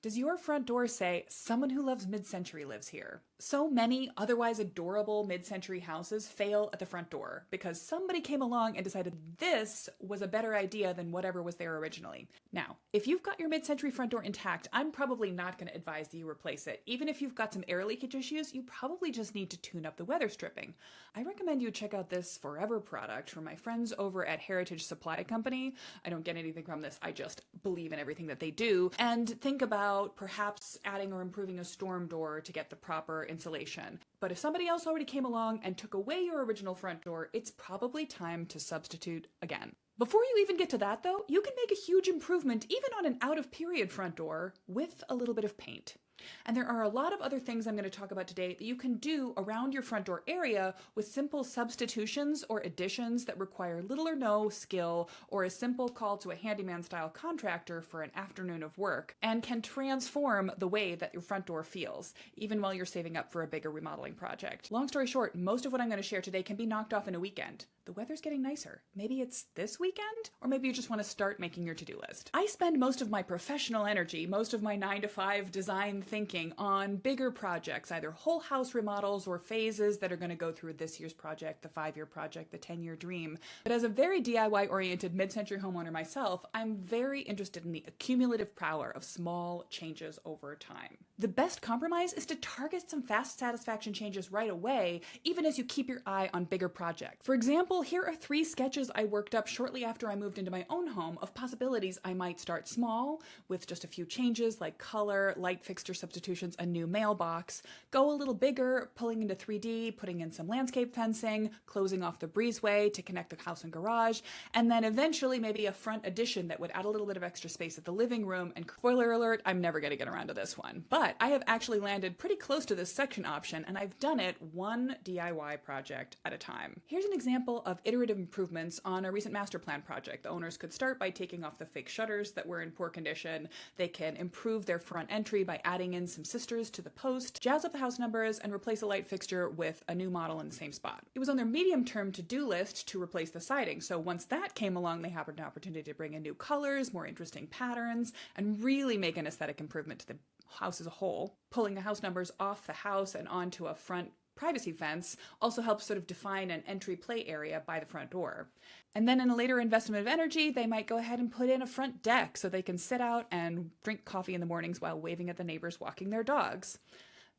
Does your front door say, "Someone who loves mid-century lives here"? So many otherwise adorable mid-century houses fail at the front door because somebody came along and decided this was a better idea than whatever was there originally. Now, if you've got your mid-century front door intact, I'm probably not going to advise that you replace it. Even if you've got some air leakage issues, you probably just need to tune up the weather stripping. I recommend you check out this Forever product from my friends over at Heritage Supply Company. I don't get anything from this, I just believe in everything that they do. And think about perhaps adding or improving a storm door to get the proper insulation. But if somebody else already came along and took away your original front door, it's probably time to substitute again. Before you even get to that though, you can make a huge improvement even on an out-of-period front door with a little bit of paint. And there are a lot of other things I'm going to talk about today that you can do around your front door area with simple substitutions or additions that require little or no skill or a simple call to a handyman-style contractor for an afternoon of work, and can transform the way that your front door feels, even while you're saving up for a bigger remodeling project. Long story short, most of what I'm going to share today can be knocked off in a weekend. The weather's getting nicer. Maybe it's this weekend? Or maybe you just want to start making your to-do list. I spend most of my professional energy, most of my 9 to 5 design thinking on bigger projects, either whole house remodels or phases that are going to go through this year's project, the 5-year project, the 10-year dream. But as a very DIY-oriented mid-century homeowner myself, I'm very interested in the accumulative power of small changes over time. The best compromise is to target some fast satisfaction changes right away, even as you keep your eye on bigger projects. For example, here are 3 sketches I worked up shortly after I moved into my own home of possibilities I might start small, with just a few changes like color, light fixture substitutions, a new mailbox, go a little bigger, pulling into 3D, putting in some landscape fencing, closing off the breezeway to connect the house and garage, and then eventually maybe a front addition that would add a little bit of extra space at the living room. And spoiler alert, I'm never going to get around to this one. But I have actually landed pretty close to this section option, and I've done it one DIY project at a time. Here's an example of iterative improvements on a recent master plan project. The owners could start by taking off the fake shutters that were in poor condition. They can improve their front entry by adding in some sisters to the post, jazz up the house numbers, and replace a light fixture with a new model in the same spot. It was on their medium-term to-do list to replace the siding, so once that came along, they had an opportunity to bring in new colors, more interesting patterns, and really make an aesthetic improvement to the house as a whole. Pulling the house numbers off the house and onto a front privacy fence also helps sort of define an entry play area by the front door. And then in a later investment of energy, they might go ahead and put in a front deck so they can sit out and drink coffee in the mornings while waving at the neighbors walking their dogs.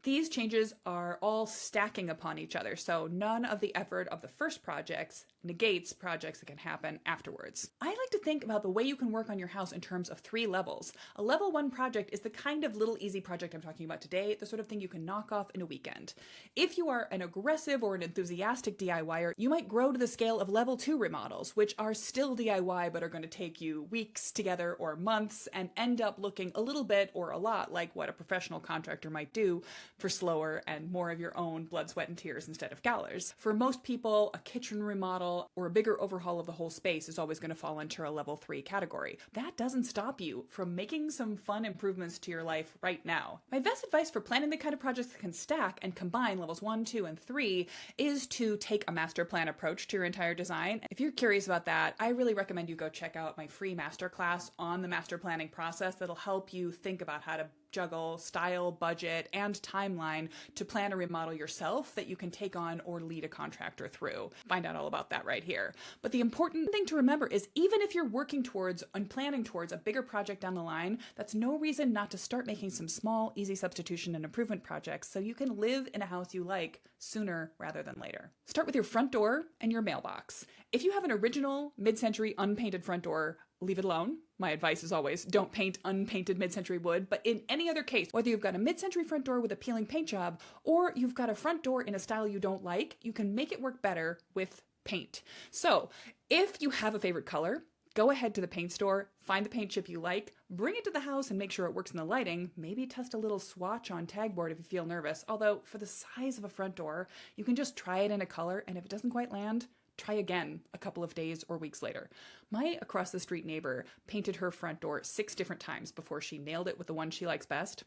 These changes are all stacking upon each other, so none of the effort of the first projects negates projects that can happen afterwards. I like to think about the way you can work on your house in terms of 3 levels. A level 1 project is the kind of little easy project I'm talking about today, the sort of thing you can knock off in a weekend. If you are an aggressive or an enthusiastic DIYer, you might grow to the scale of level 2 remodels, which are still DIY but are going to take you weeks together or months and end up looking a little bit or a lot like what a professional contractor might do for slower and more of your own blood, sweat, and tears instead of dollars. For most people, a kitchen remodel or a bigger overhaul of the whole space is always going to fall into a level 3 category. That doesn't stop you from making some fun improvements to your life right now. My best advice for planning the kind of projects that can stack and combine levels 1, 2, and 3 is to take a master plan approach to your entire design. If you're curious about that, I really recommend you go check out my free masterclass on the master planning process that'll help you think about how to juggle style, budget, and timeline to plan a remodel yourself that you can take on or lead a contractor through. Find out all about that right here. But the important thing to remember is even if you're working towards and planning towards a bigger project down the line, that's no reason not to start making some small, easy substitution and improvement projects so you can live in a house you like sooner rather than later. Start with your front door and your mailbox. If you have an original mid-century unpainted front door, leave it alone. My advice is always don't paint unpainted mid-century wood, but in any other case, whether you've got a mid-century front door with a peeling paint job or you've got a front door in a style you don't like, you can make it work better with paint. So if you have a favorite color, go ahead to the paint store, find the paint chip you like, bring it to the house and make sure it works in the lighting. Maybe test a little swatch on tagboard if you feel nervous. Although for the size of a front door, you can just try it in a color, and if it doesn't quite land, try again a couple of days or weeks later. My across the street neighbor painted her front door 6 different times before she nailed it with the one she likes best.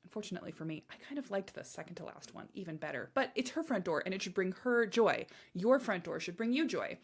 Unfortunately for me, I kind of liked the second to last one even better, but it's her front door and it should bring her joy. Your front door should bring you joy.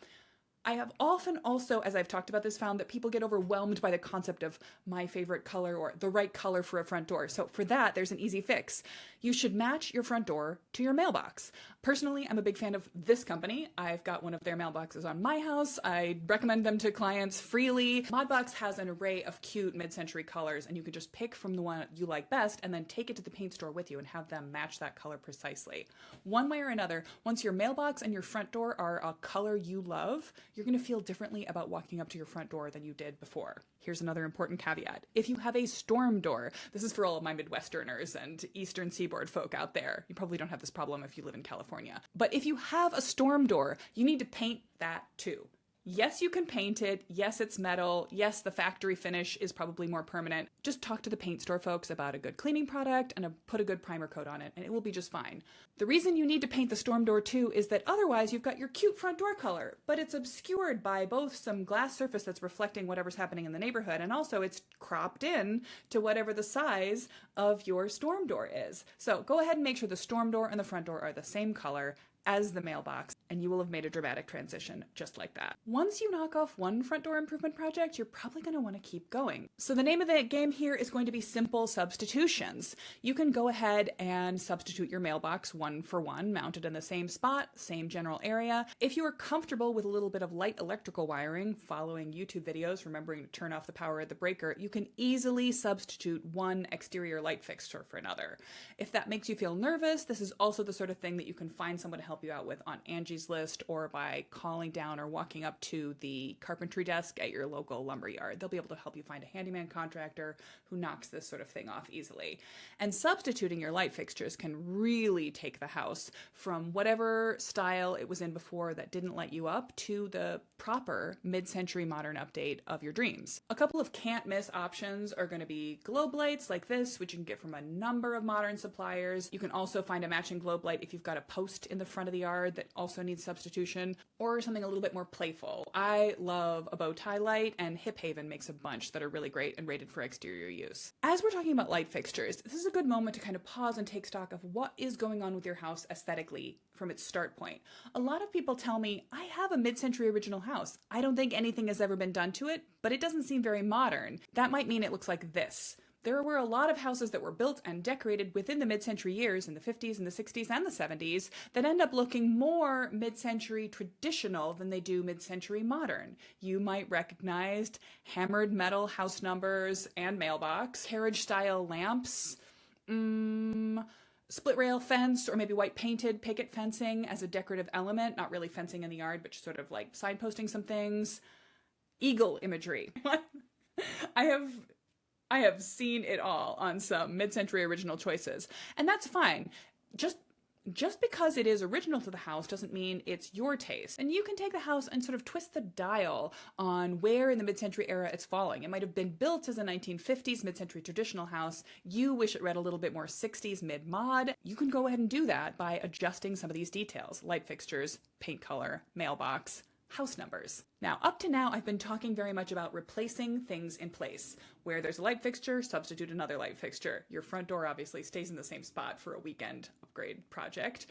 I have often also, as I've talked about this, found that people get overwhelmed by the concept of my favorite color or the right color for a front door. So for that, there's an easy fix. You should match your front door to your mailbox. Personally, I'm a big fan of this company. I've got one of their mailboxes on my house. I recommend them to clients freely. Modbox has an array of cute mid-century colors, and you can just pick from the one you like best and then take it to the paint store with you and have them match that color precisely. One way or another, once your mailbox and your front door are a color you love, you're going to feel differently about walking up to your front door than you did before. Here's another important caveat. If you have a storm door, this is for all of my Midwesterners and Eastern Seaboard folk out there. You probably don't have this problem if you live in California. But if you have a storm door, you need to paint that too. Yes, you can paint it. Yes, it's metal. Yes, the factory finish is probably more permanent. Just talk to the paint store folks about a good cleaning product and put a good primer coat on it, and it will be just fine. The reason you need to paint the storm door too is that otherwise you've got your cute front door color, but it's obscured by both some glass surface that's reflecting whatever's happening in the neighborhood, and also it's cropped in to whatever the size of your storm door is. So go ahead and make sure the storm door and the front door are the same color as the mailbox, and you will have made a dramatic transition just like that. Once you knock off one front door improvement project, you're probably going to want to keep going. So the name of the game here is going to be simple substitutions. You can go ahead and substitute your mailbox one for one, mounted in the same spot, same general area. If you are comfortable with a little bit of light electrical wiring, following YouTube videos, remembering to turn off the power at the breaker, you can easily substitute one exterior light fixture for another. If that makes you feel nervous, this is also the sort of thing that you can find someone to help you out with on Angie's List or by calling down or walking up to the carpentry desk at your local lumber yard. They'll be able to help you find a handyman contractor who knocks this sort of thing off easily. And substituting your light fixtures can really take the house from whatever style it was in before that didn't light you up to the proper mid-century modern update of your dreams. A couple of can't miss options are going to be globe lights like this, which you can get from a number of modern suppliers. You can also find a matching globe light if you've got a post in the front of the yard that also needs substitution, or something a little bit more playful. I love a bow tie light, and Hip Haven makes a bunch that are really great and rated for exterior use. As we're talking about light fixtures, this is a good moment to kind of pause and take stock of what is going on with your house aesthetically from its start point. A lot of people tell me, I have a mid-century original house. I don't think anything has ever been done to it, but it doesn't seem very modern. That might mean it looks like this. There were a lot of houses that were built and decorated within the mid-century years in the 50s and the 60s and the 70s that end up looking more mid-century traditional than they do mid-century modern. You might recognize hammered metal house numbers and mailbox, carriage-style lamps, split rail fence, or maybe white painted picket fencing as a decorative element, not really fencing in the yard, but just sort of like signposting some things. Eagle imagery. I have seen it all on some mid-century original choices, and that's fine. Just because it is original to the house doesn't mean it's your taste. And you can take the house and sort of twist the dial on where in the mid-century era it's falling. It might have been built as a 1950s mid-century traditional house. You wish it read a little bit more 60s mid-mod. You can go ahead and do that by adjusting some of these details: light fixtures, paint color, mailbox, house numbers. Now, up to now, I've been talking very much about replacing things in place. Where there's a light fixture, substitute another light fixture. Your front door obviously stays in the same spot for a weekend upgrade project.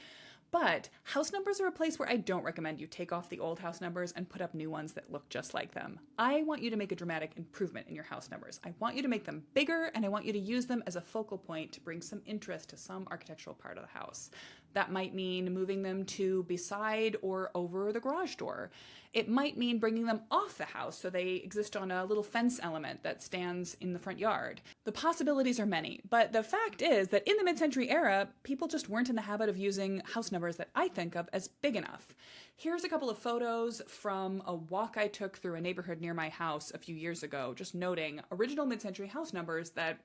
But house numbers are a place where I don't recommend you take off the old house numbers and put up new ones that look just like them. I want you to make a dramatic improvement in your house numbers. I want you to make them bigger, and I want you to use them as a focal point to bring some interest to some architectural part of the house. That might mean moving them to beside or over the garage door. It might mean bringing them off the house so they exist on a little fence element that stands in the front yard. The possibilities are many, but the fact is that in the mid-century era, people just weren't in the habit of using house numbers that I think of as big enough. Here's a couple of photos from a walk I took through a neighborhood near my house a few years ago, just noting original mid-century house numbers that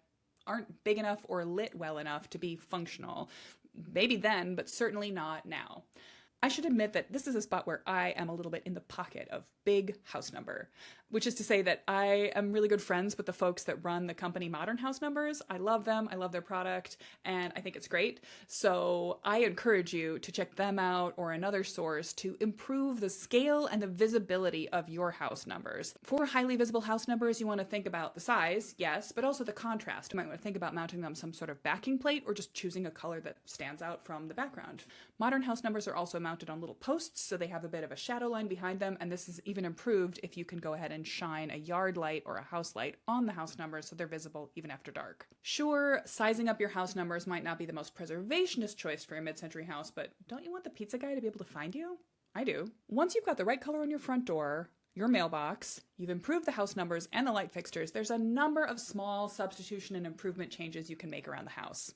aren't big enough or lit well enough to be functional. Maybe then, but certainly not now. I should admit that this is a spot where I am a little bit in the pocket of big house number. which is to say that I am really good friends with the folks that run the company Modern House Numbers. I love them. I love their product, and I think it's great. So I encourage you to check them out or another source to improve the scale and the visibility of your house numbers. For highly visible house numbers, you want to think about the size, yes, but also the contrast. You might want to think about mounting them some sort of backing plate or just choosing a color that stands out from the background. Modern house numbers are also mounted on little posts, so they have a bit of a shadow line behind them, and this is even improved if you can go ahead and shine a yard light or a house light on the house numbers so they're visible even after dark. Sure, sizing up your house numbers might not be the most preservationist choice for your mid-century house, but don't you want the pizza guy to be able to find you? I do. Once you've got the right color on your front door, your mailbox, you've improved the house numbers and the light fixtures, there's a number of small substitution and improvement changes you can make around the house.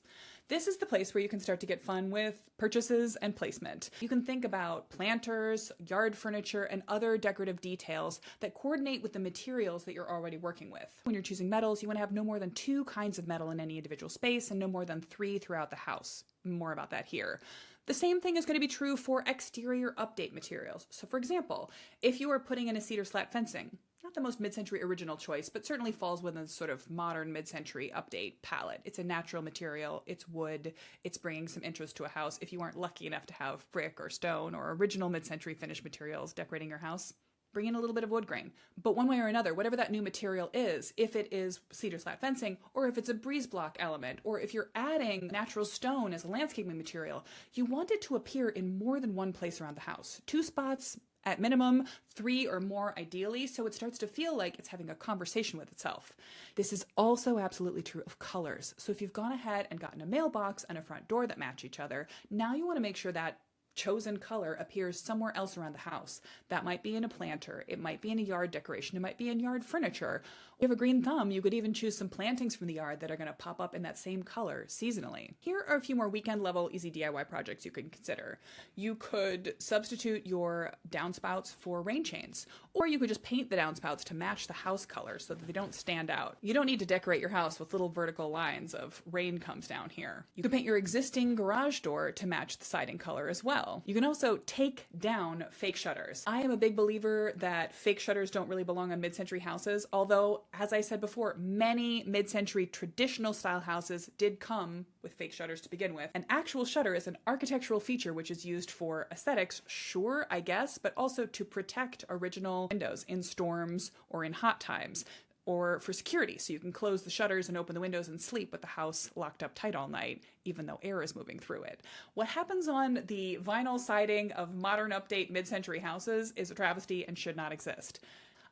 This is the place where you can start to get fun with purchases and placement. You can think about planters, yard furniture, and other decorative details that coordinate with the materials that you're already working with. When you're choosing metals, you want to have no more than 2 kinds of metal in any individual space and no more than 3 throughout the house. More about that here. The same thing is going to be true for exterior update materials. So for example, if you are putting in a cedar slat fencing, not the most mid-century original choice, but certainly falls within the sort of modern mid-century update palette. It's a natural material, it's wood, it's bringing some interest to a house if you aren't lucky enough to have brick or stone or original mid-century finished materials decorating your house. Bring in a little bit of wood grain. But one way or another, whatever that new material is, if it is cedar slat fencing, or if it's a breeze block element, or if you're adding natural stone as a landscaping material, you want it to appear in more than one place around the house. 2 spots, at minimum, 3 or more ideally, so it starts to feel like it's having a conversation with itself. This is also absolutely true of colors. So if you've gone ahead and gotten a mailbox and a front door that match each other, now you want to make sure that chosen color appears somewhere else around the house. That might be in a planter, it might be in a yard decoration, it might be in yard furniture. If you have a green thumb, you could even choose some plantings from the yard that are going to pop up in that same color seasonally. Here are a few more weekend level easy DIY projects you can consider. You could substitute your downspouts for rain chains, or you could just paint the downspouts to match the house color so that they don't stand out. You don't need to decorate your house with little vertical lines of rain comes down here. You could paint your existing garage door to match the siding color as well. You can also take down fake shutters. I am a big believer that fake shutters don't really belong on mid-century houses, although, as I said before, many mid-century traditional style houses did come with fake shutters to begin with. An actual shutter is an architectural feature which is used for aesthetics, sure, I guess, but also to protect original windows in storms or in hot times, or for security, so you can close the shutters and open the windows and sleep with the house locked up tight all night, even though air is moving through it. What happens on the vinyl siding of modern update mid-century houses is a travesty and should not exist.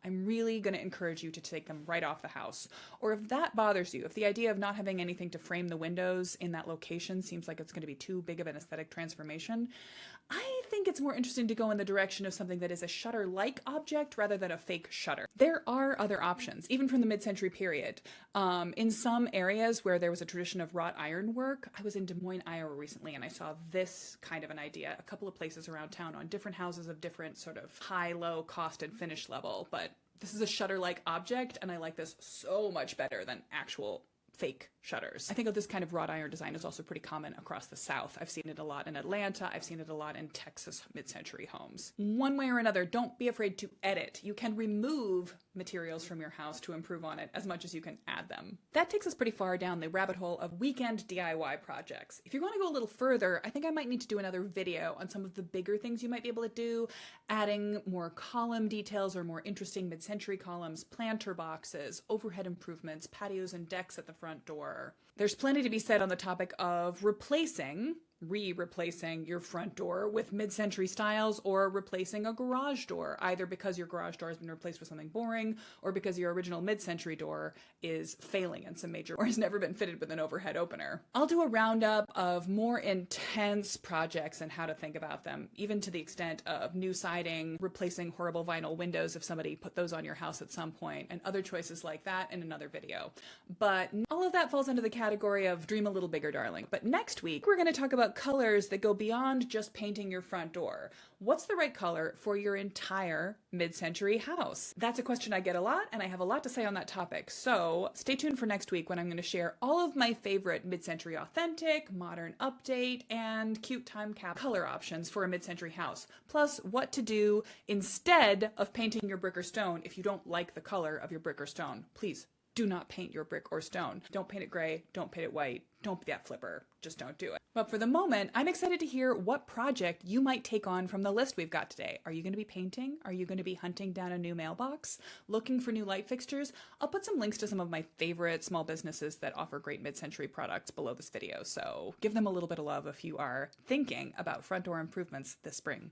I'm really going to encourage you to take them right off the house. Or if that bothers you, if the idea of not having anything to frame the windows in that location seems like it's going to be too big of an aesthetic transformation, I think it's more interesting to go in the direction of something that is a shutter-like object rather than a fake shutter. There are other options, even from the mid-century period. In some areas where there was a tradition of wrought iron work, I was in Des Moines, Iowa recently, and I saw this kind of an idea a couple of places around town on different houses of different sort of high, low cost and finish level. But this is a shutter-like object, and I like this so much better than actual fake shutters. I think that this kind of wrought iron design is also pretty common across the South. I've seen it a lot in Atlanta. I've seen it a lot in Texas mid-century homes. One way or another, don't be afraid to edit. You can remove materials from your house to improve on it as much as you can add them. That takes us pretty far down the rabbit hole of weekend DIY projects. If you're going to go a little further, I think I might need to do another video on some of the bigger things you might be able to do, adding more column details or more interesting mid-century columns, planter boxes, overhead improvements, patios and decks at the front door. There's plenty to be said on the topic of replacing your front door with mid-century styles, or replacing a garage door, either because your garage door has been replaced with something boring or because your original mid-century door is failing in some major or has never been fitted with an overhead opener. I'll do a roundup of more intense projects and how to think about them, even to the extent of new siding, replacing horrible vinyl windows if somebody put those on your house at some point, and other choices like that in another video. But all of that falls under the category of dream a little bigger, darling. But next week, we're going to talk about about colors that go beyond just painting your front door. What's the right color for your entire mid-century house? That's a question I get a lot, and I have a lot to say on that topic. So stay tuned for next week when I'm going to share all of my favorite mid-century authentic, modern update, and cute time cap color options for a mid-century house. Plus, what to do instead of painting your brick or stone if you don't like the color of your brick or stone. Please do not paint your brick or stone. Don't paint it gray. Don't paint it white. Don't be that flipper. Just don't do it. But for the moment, I'm excited to hear what project you might take on from the list we've got today. Are you going to be painting? Are you going to be hunting down a new mailbox? Looking for new light fixtures? I'll put some links to some of my favorite small businesses that offer great mid-century products below this video, so give them a little bit of love if you are thinking about front door improvements this spring.